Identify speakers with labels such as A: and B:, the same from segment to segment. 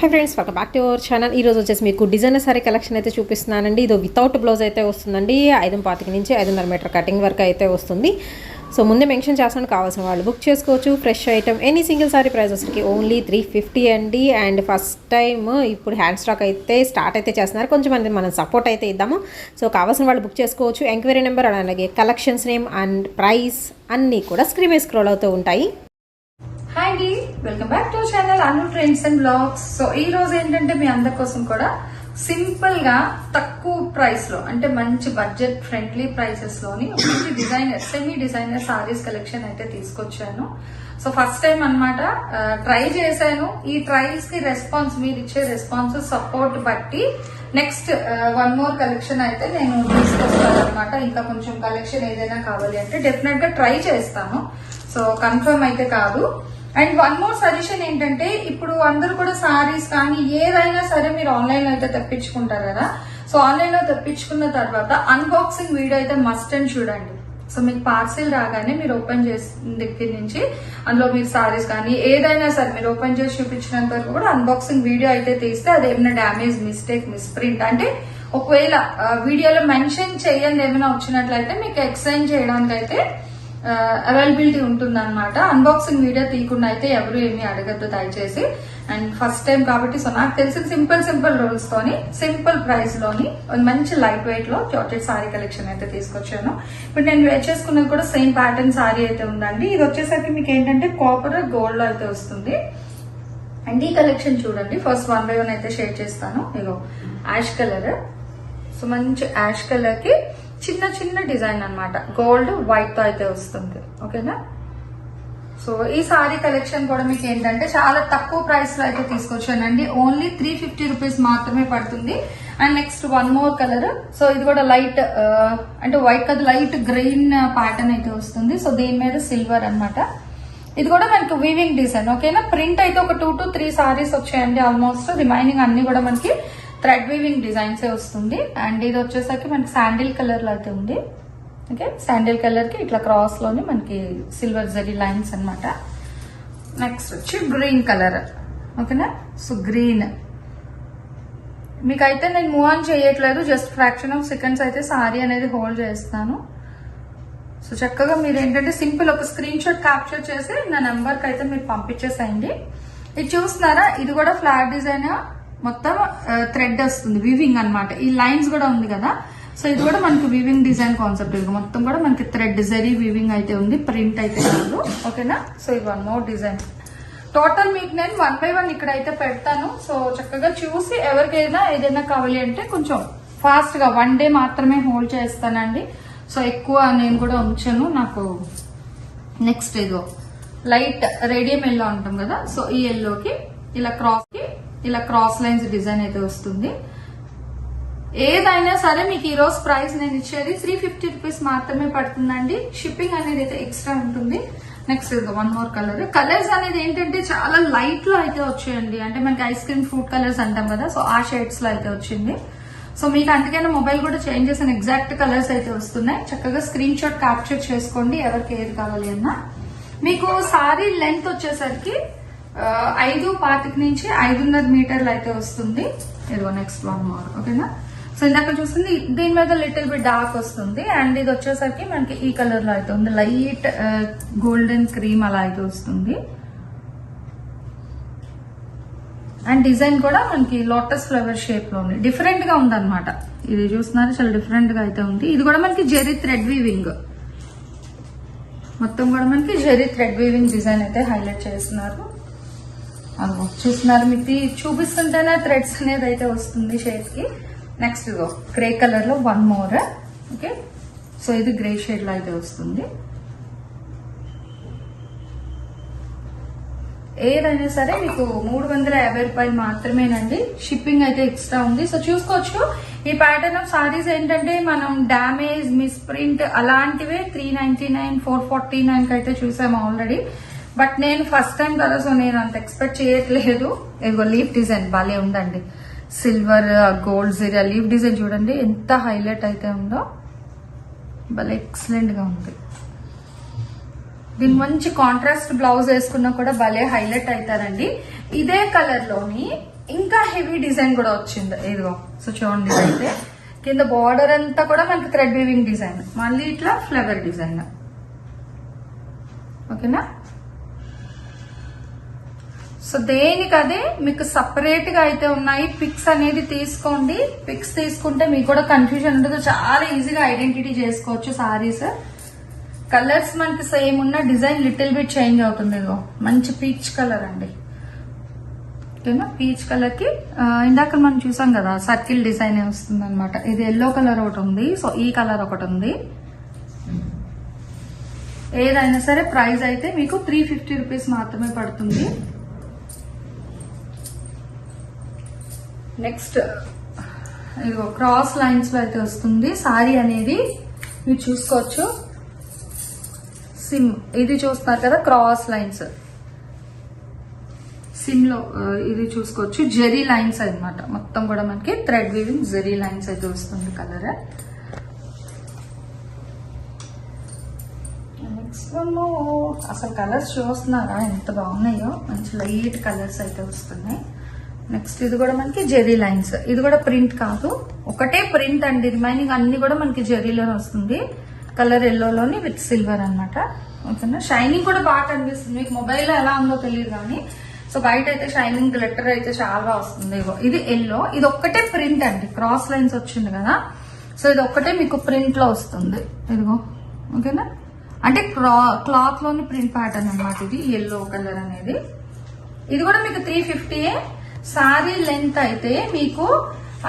A: Hi friends, welcome back to our channel. ఈ రోజు వచ్చేసి మీకు డిజైనర్ సారీ కలెక్షన్ అయితే చూపిస్తున్నానండి. ఇది వితౌట్ బ్లౌజ్ అయితే వస్తుందండి. 5.25 నుంచి 5.5 మీటర్ కటింగ్ వర్క్ అయితే వస్తుంది. సో ముందే మెన్షన్ చేస్తాను, కావాల్సిన వాళ్ళు బుక్ చేసుకోవచ్చు. Fresh item any single sari ప్రైజెస్కి ఓన్లీ 350 అండి. అండ్ ఫస్ట్ టైం ఇప్పుడు హ్యాండ్ స్టాక్ అయితే స్టార్ట్ అయితే చేస్తున్నారు. కొంచెం మంది మనం సపోర్ట్ అయితే ఇద్దాము. సో కావాల్సిన వాళ్ళు బుక్ చేసుకోవచ్చు. ఎంక్వైరీ నెంబర్ అలాగే కలెక్షన్స్ నేమ్ అండ్ ప్రైస్ అన్నీ కూడా స్క్రీన్ మీద స్క్రోల్ అవుతూ ఉంటాయి.
B: హాయ్ అండి, welcome back to channel Anu trends and blogs. So ఈ రోజు ఏంటంటే మీ అందరి కోసం కూడా సింపుల్ గా తక్కువ ప్రైస్ లో అంటే మంచి బడ్జెట్ ఫ్రెండ్లీ ప్రైసెస్ లోని మంచి designer semi designer saris collection అయితే తీసుకొచ్చాను. సో ఫస్ట్ టైం అన్నమాట ట్రై చేశాను. ఈ ట్రైల్స్ కి రెస్పాన్స్, మీరు ఇచ్చే రెస్పాన్స్ సపోర్ట్ బట్టి నెక్స్ట్ వన్ మోర్ కలెక్షన్ అయితే నేను తీసుకొస్తాను అనమాట. ఇంకా కొంచెం కలెక్షన్ ఏదైనా కావాలి అంటే డెఫినెట్ గా ట్రై చేస్తాను. సో కన్ఫర్మ్ అయితే కాదు. అండ్ వన్ మోర్ సజెషన్ ఏంటంటే, ఇప్పుడు అందరూ కూడా సారీస్ కానీ ఏదైనా సరే మీరు ఆన్లైన్ లో అయితే తెప్పించుకుంటారు కదా. సో ఆన్లైన్ లో తెప్పించుకున్న తర్వాత అన్బాక్సింగ్ వీడియో అయితే మస్ట్ అండ్ చూడండి. సో మీకు పార్సిల్ రాగానే మీరు ఓపెన్ చేసిన దగ్గర నుంచి అందులో మీరు సారీస్ కానీ ఏదైనా సరే మీరు ఓపెన్ చేసి చూపించినంత వరకు కూడా అన్బాక్సింగ్ వీడియో అయితే తీస్తే అది ఏమైనా డ్యామేజ్, మిస్టేక్, మిస్ప్రింట్ అంటే ఒకవేళ వీడియోలో మెన్షన్ చేయండి ఏమైనా వచ్చినట్లయితే మీకు ఎక్స్చేంజ్ చేయడానికి అయితే అవైలబిలిటీ ఉంటుంది అనమాట. అన్బాక్సింగ్ వీడియో తీయకుండా అయితే ఎవరు ఏమీ అడగద్దు దయచేసి. అండ్ ఫస్ట్ టైం కాబట్టి సో నాకు తెలిసిన సింపుల్ రూల్స్ తోని సింపుల్ ప్రైస్ లోని మంచి లైట్ వెయిట్ లో జార్జెట్ సారీ కలెక్షన్ అయితే తీసుకొచ్చాను. ఇప్పుడు నేను వేర్ చేసుకున్నది కూడా సేమ్ ప్యాటర్న్ సారీ అయితే ఉందండి. ఇది వచ్చేసరికి మీకు ఏంటంటే కాపర్ గోల్డ్ లో అయితే వస్తుంది. అండ్ ఈ కలెక్షన్ చూడండి, ఫస్ట్ 1 by 1 అయితే షేర్ చేస్తాను. ఇగో యాష్ కలర్. సో మంచి యాష్ కలర్ కి చిన్న చిన్న డిజైన్ అన్నమాట, గోల్డ్ వైట్ తో అయితే వస్తుంది. ఓకేనా. సో ఈ సారీ కలెక్షన్ కూడా మీకు ఏంటంటే చాలా తక్కువ ప్రైస్ లో అయితే తీసుకొచ్చానండి. ఓన్లీ 350 రూపీస్ మాత్రమే పడుతుంది. And next one more colour. So ఇది కూడా లైట్ అంటే వైట్ కాదు, లైట్ గ్రీన్ ప్యాటర్న్ అయితే వస్తుంది. సో దీని మీద సిల్వర్ అన్నమాట. ఇది కూడా మనకి వీవింగ్ డిజైన్. ఓకేనా. ప్రింట్ అయితే ఒక 2 to 3 సారీస్ వచ్చాయండి ఆల్మోస్ట్. రిమైనింగ్ అన్ని కూడా మనకి థ్రెడ్ వీవింగ్ డిజైన్స్ వస్తుంది. అండ్ ఇది వచ్చేసరికి మనకి శాండిల్ కలర్ లో అయితే ఉంది. ఓకే, శాండిల్ కలర్ కి ఇట్లా క్రాస్ లోని మనకి సిల్వర్ జరీ లైన్స్ అన్నమాట. నెక్స్ట్ వచ్చి గ్రీన్ కలర్. ఓకేనా. సో గ్రీన్ మీకైతే నేను మూవ్ ఆన్ చేయట్లేదు, జస్ట్ ఫ్రాక్షన్ ఆఫ్ సెకండ్స్ అయితే సారీ అనేది హోల్డ్ చేస్తాను. సో చక్కగా మీరు ఏంటంటే సింపుల్ ఒక స్క్రీన్ షాట్ క్యాప్చర్ చేసి నా నెంబర్ కి అయితే మీరు పంపించేసేయండి. ఇది చూస్తున్నారా, ఇది కూడా ఫ్లాట్ డిజైన్, మొత్తం థ్రెడ్ వస్తుంది, వీవింగ్ అన్నమాట. ఈ లైన్స్ కూడా ఉంది కదా. సో ఇది కూడా మనకి వీవింగ్ డిజైన్ కాన్సెప్ట్. మొత్తం కూడా మనకి థ్రెడ్ జరీ వీవింగ్ అయితే ఉంది, ప్రింట్ అయితే కాదు. ఓకేనా. సో ఇది వన్ మోర్ డిజైన్. టోటల్ మీకు నేను 1 by 1 ఇక్కడ అయితే పెడతాను. సో చక్కగా చూసి ఎవరికైనా ఏదైనా కావాలి అంటే కొంచెం ఫాస్ట్ గా 1 day మాత్రమే హోల్డ్ చేస్తానండి. సో ఎక్కువ నేను కూడా ఉంచాను. నాకు నెక్స్ట్ ఏదో లైట్ రేడియం ఎల్లో అంటాం కదా. సో ఈ ఎల్లోకి ఇలా క్రాస్ లైన్స్ డిజైన్ అయితే వస్తుంది. ఏదైనా సరే మీకు ఈ రోజు ప్రైస్ నేను ఇచ్చేది 350 రూపీస్ మాత్రమే పడుతుందండి. షిప్పింగ్ అనేది అయితే ఎక్స్ట్రా ఉంటుంది. Next one more colour. Colours అనేది ఏంటంటే చాలా లైట్ లో అయితే వచ్చాయండి. అంటే మనకి ఐస్ క్రీమ్ ఫ్రూట్ కలర్స్ అంటాం కదా. సో ఆ షేడ్స్ లో అయితే వచ్చింది. సో మీకు అందుకైనా మొబైల్ కూడా చేంజ్ చేసిన ఎగ్జాక్ట్ కలర్స్ అయితే వస్తున్నాయి. చక్కగా స్క్రీన్ షాట్ క్యాప్చర్ చేసుకోండి ఎవరికి ఏది కావాలి అన్నా. మీకు సారీ లెంత్ వచ్చేసరికి 5.25 నుంచి 5.5 మీటర్లు అయితే వస్తుంది. ఇదిగో నెక్స్ట్ వన్ మోర్. ఓకేనా. సో ఇందాక చూస్తుంది దీని మీద లిటిల్ బిట్ డార్క్ వస్తుంది. అండ్ ఇది వచ్చేసరికి మనకి ఈ కలర్ లో అయితే ఉంది, లైట్ గోల్డెన్ క్రీమ్ అలా అయితే వస్తుంది. అండ్ డిజైన్ కూడా మనకి లోటస్ ఫ్లవర్ షేప్ లో ఉంది, డిఫరెంట్ గా ఉంది అనమాట. ఇది చూస్తున్నారు, చాలా డిఫరెంట్ గా అయితే ఉంది. ఇది కూడా మనకి జెరీ థ్రెడ్ వీవింగ్, మొత్తం కూడా మనకి జెరీ థ్రెడ్ వీవింగ్ డిజైన్ అయితే హైలైట్ చేస్తున్నారు. అదిగో చూస్తున్నారు, మీకు చూపిస్తుంటేనే థ్రెడ్స్ అనేది అయితే వస్తుంది షేప్ కి. నెక్స్ట్ ఇదిగో గ్రే కలర్ లో వన్ మోర్. ఓకే. సో ఇది గ్రే షేడ్ లో అయితే వస్తుంది. ఏదైనా సరే మీకు 350 రూపాయలు మాత్రమేనండి. షిప్పింగ్ అయితే ఎక్స్ట్రా ఉంది. సో చూసుకోవచ్చు. ఈ ప్యాటర్న్ ఆఫ్ సారీస్ ఏంటంటే మనం డ్యామేజ్, మిస్ప్రింట్ అలాంటివే 399, 449 అయితే చూసాము ఆల్రెడీ. బట్ నేను ఫస్ట్ టైం కదా, సో నేను అంత ఎక్స్పెక్ట్ చేయట్లేదు. ఇదిగో లీఫ్ డిజైన్ భలే ఉందండి. సిల్వర్ గోల్డ్ జీరా లీఫ్ డిజైన్ చూడండి ఎంత హైలైట్ అయితే ఉందో, భలే ఎక్సలెంట్ గా ఉంది. దీని మంచి కాంట్రాస్ట్ బ్లౌజ్ వేసుకున్నా కూడా భలే హైలైట్ అవుతారండి. ఇదే కలర్ లోని ఇంకా హెవీ డిజైన్ కూడా వచ్చింది ఇదిగో. సో చూడండి, అయితే కింద బార్డర్ అంతా కూడా మనకి థ్రెడ్ వీవింగ్ డిజైన్, మళ్ళీ ఇట్లా ఫ్లవర్ డిజైన్. ఓకేనా? సో దేనికదే మీకు సపరేట్ గా అయితే ఉన్నాయి. పిక్స్ అనేది తీసుకోండి. పిక్స్ తీసుకుంటే మీకు కూడా కన్ఫ్యూజన్ ఉండదు, చాలా ఈజీగా ఐడెంటిటీ చేసుకోవచ్చు సారీస్. కలర్స్ మనకి సేమ్ ఉన్న డిజైన్ లిటిల్ బిట్ చేంజ్ అవుతుంది. ఇదిగో మంచి పీచ్ కలర్ అండి. ఓకేనా? పీచ్ కలర్ కి ఇందాక మనం చూసాం కదా సర్కిల్ డిజైన్ వస్తుంది అనమాట. ఇది ఎల్లో కలర్ ఒకటి ఉంది, సో ఈ కలర్ ఒకటి ఉంది. ఏదైనా సరే ప్రైస్ అయితే మీకు 350 రూపీస్ మాత్రమే పడుతుంది. నెక్స్ట్ ఇదిగో క్రాస్ లైన్స్ లో అయితే వస్తుంది సారీ అనేది. మీరు చూసుకోవచ్చు, సిమ్ ఇది చూస్తున్నారు కదా, క్రాస్ లైన్స్ సిమ్ లో ఇది చూసుకోవచ్చు. జెరీ లైన్స్ అన్నమాట, మొత్తం కూడా మనకి థ్రెడ్ వీవింగ్ జెరీ లైన్స్ అయితే వస్తుంది కలర్. నెక్స్ట్ అసలు కలర్స్ చూస్తున్నారా ఎంత బాగున్నాయో, మంచి లైట్ కలర్స్ అయితే వస్తున్నాయి. నెక్స్ట్ ఇది కూడా మనకి జెరీ లైన్స్, ఇది కూడా ప్రింట్ కాదు, ఒకటే ప్రింట్ అండి. రిమైనింగ్ అన్ని కూడా మనకి జెరీలోనే వస్తుంది. కలర్ ఎల్లోలోని విత్ సిల్వర్ అనమాట. ఓకేనా? షైనింగ్ కూడా బాగా కనిపిస్తుంది. మీకు మొబైల్లో ఎలా ఉందో తెలియదు కానీ, సో బయట అయితే షైనింగ్ గ్లిటర్ అయితే చాలా వస్తుంది. ఇది ఎల్లో, ఇది ఒక్కటే ప్రింట్ అండి. క్రాస్ లైన్స్ వచ్చింది కదా, సో ఇది ఒక్కటే మీకు ప్రింట్ లో వస్తుంది. ఇదిగో ఓకేనా? అంటే క్లాత్ లోని ప్రింట్ ప్యాటర్న్ అనమాట ఇది ఎల్లో కలర్ అనేది. ఇది కూడా మీకు 350. సారీ లెంత్ అయితే మీకు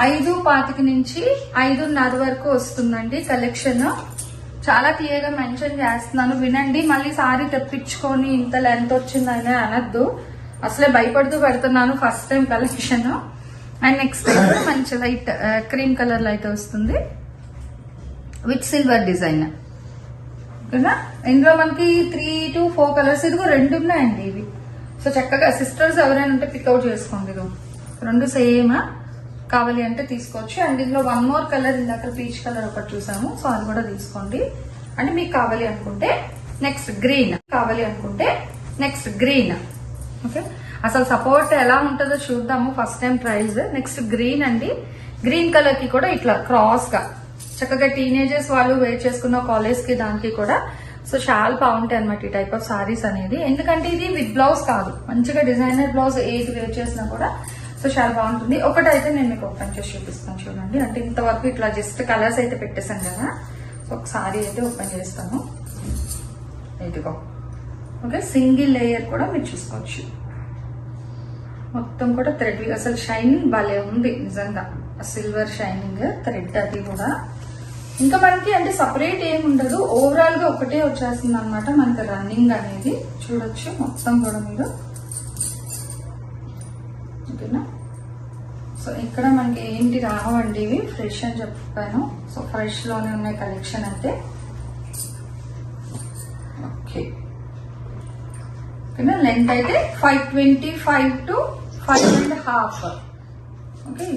B: 5.25 నుంచి 5.5 వరకు వస్తుందండి కలెక్షన్. చాలా క్లియర్ గా మెన్షన్ చేస్తున్నాను, వినండి. మళ్ళీ సారీ తెప్పించుకొని ఇంత లెంత్ వచ్చిందని అనద్దు. అసలే భయపడుతూ పెడుతున్నాను, first time collection. And next మంచి లైట్ క్రీమ్ కలర్ లో అయితే వస్తుంది విత్ సిల్వర్ డిజైన్. ఓకేనా? ఇందులో మనకి 3 to 4 కలర్స్, ఇదిగో 2 ఉన్నాయండి ఇవి. సో చక్కగా సిస్టర్స్ ఎవరైనా ఉంటే పిక్అవుట్ చేసుకోండి. ఇదిగో 2 సేమ్ కావాలి అంటే తీసుకోవచ్చు. అండ్ ఇందులో 1 more కలర్, ఇందాక పీచ్ కలర్ ఒకటి చూసాము, సో అది కూడా తీసుకోండి. అంటే మీకు కావాలి అనుకుంటే నెక్స్ట్ గ్రీన్, కావాలి అనుకుంటే నెక్స్ట్ గ్రీన్. ఓకే, అసలు సపోర్ట్ ఎలా ఉంటుందో చూద్దాము, first time trials. Next green అండి. గ్రీన్ కలర్ కి కూడా ఇట్లా క్రాస్ గా చక్కగా టీనేజర్స్ వాళ్ళు వేర్ చేసుకున్న కాలేజ్ కి దానికి కూడా సో చాలా బాగుంటాయి అనమాట ఈ టైప్ ఆఫ్ సారీస్ అనేది. ఎందుకంటే ఇది విత్ బ్లౌజ్ కాదు, మంచిగా డిజైనర్ బ్లౌజ్ ఏది వేర్ చేసినా కూడా సో చాలా బాగుంటుంది. ఒకటైతే నేను మీకు ఓపెన్ చేసి చూపిస్తాను చూడండి. అంటే ఇంతవరకు ఇట్లా జస్ట్ కలర్స్ అయితే పెట్టేశాను కదా, సో ఒక సారీ అయితే ఓపెన్ చేస్తాను. ఇదిగో ఓకే, సింగిల్ లేయర్ కూడా మీరు చూసుకోవచ్చు. మొత్తం కూడా థ్రెడ్, అసలు షైనింగ్ భలే ఉంది నిజంగా, సిల్వర్ షైనింగ్ థ్రెడ్ అది కూడా. ఇంకా మనకి అంటే సపరేట్ ఏమి ఉండదు, ఓవరాల్ గా ఒకటే వచ్చేస్తుంది అనమాట మనకి రన్నింగ్ అనేది. చూడొచ్చు మొత్తం కూడా మీరు. ఓకేనా? సో ఇక్కడ మనకి ఏంటి రావండి ఇవి, ఫ్రెష్ అని చెప్పాను. సో ఫ్రెష్ లోనే ఉన్నాయి కలెక్షన్ అయితే. ఓకే, ఓకేనా? లెంత్ అయితే 525 to 5.5. Okay,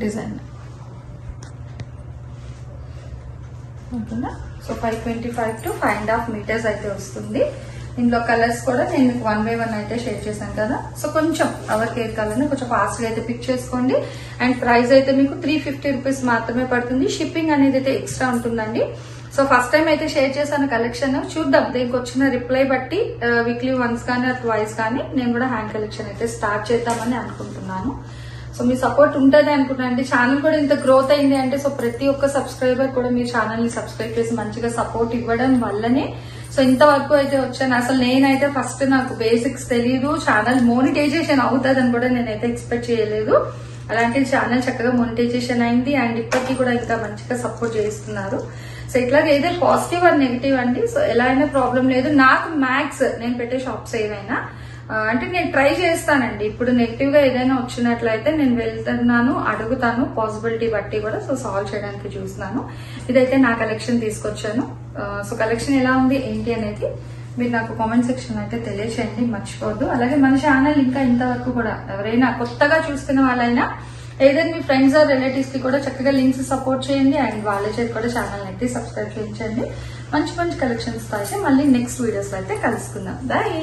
B: design. ఓకేనా? సో 525 to 5.5 meters అయితే వస్తుంది. ఇందులో కలర్స్ కూడా నేను మీకు 1 by 1 అయితే షేర్ చేశాను కదా, సో కొంచెం అవర్ కేర్ కలర్ని కొంచెం ఫాస్ట్ గా అయితే పిక్ చేసుకోండి. అండ్ ప్రైస్ అయితే మీకు 350 రూపీస్ మాత్రమే పడుతుంది. షిప్పింగ్ అనేది అయితే ఎక్స్ట్రా ఉంటుందండి. సో ఫస్ట్ టైం అయితే షేర్ చేశాను కలెక్షన్, చూద్దాం దీనికి వచ్చిన రిప్లై బట్టి వీక్లీ వన్స్ కానీ ట్వైస్ కానీ నేను కూడా హ్యాండ్ కలెక్షన్ అయితే స్టార్ట్ చేద్దామని అనుకుంటున్నాను. సో మీ సపోర్ట్ ఉంటుంది అనుకుంటున్నాను. ఛానల్ కూడా ఇంత గ్రోత్ అయింది అంటే సో ప్రతి ఒక్క సబ్స్క్రైబర్ కూడా మీ ఛానల్ ని సబ్స్క్రైబ్ చేసి మంచిగా సపోర్ట్ ఇవ్వడం వల్లనే సో ఇంతవరకు అయితే వచ్చాను. అసలు నేనైతే ఫస్ట్ నాకు బేసిక్స్ తెలియదు, ఛానల్ మోనిటైజేషన్ అవుతుంది అని కూడా నేనైతే ఎక్స్పెక్ట్ చేయలేదు. అలాంటి ఛానల్ చక్కగా మోనిటైజేషన్ అయింది అండ్ ఇప్పటికీ కూడా ఇంకా మంచిగా సపోర్ట్ చేస్తున్నారు. సో ఇట్లాగే ఏదో పాజిటివ్ ఆర్ నెగిటివ్ అండి, సో ఎలా అయినా ప్రాబ్లం లేదు. నాకు మ్యాక్స్ నేను పెట్టే షాప్స్ ఏవైనా అంటే నేను ట్రై చేస్తానండి. ఇప్పుడు నెగిటివ్ గా ఏదైనా వచ్చినట్లయితే నేను వెళ్తున్నాను, అడుగుతాను, పాసిబిలిటీ బట్టి కూడా సో సాల్వ్ చేయడానికి చూస్తున్నాను. ఇదైతే నా కలెక్షన్ తీసుకొచ్చాను. సో కలెక్షన్ ఎలా ఉంది ఏంటి అనేది మీరు నాకు కామెంట్ సెక్షన్ అయితే తెలియచేయండి, మర్చిపోవద్దు. అలాగే మన ఛానల్ ఇంకా ఇంతవరకు కూడా ఎవరైనా కొత్తగా చూస్తున్న వాళ్ళైనా ఏదైనా మీ ఫ్రెండ్స్ ఆర్ రిలేటివ్స్ కి కూడా చక్కగా లింక్స్ సపోర్ట్ చేయండి అండ్ వాళ్ళ చేతి కూడా ఛానల్ అయితే సబ్స్క్రైబ్ చేయించండి. మంచి మంచి కలెక్షన్స్ తో అయితే మళ్ళీ నెక్స్ట్ వీడియోస్ లో అయితే కలుసుకుందాం. బాయ్.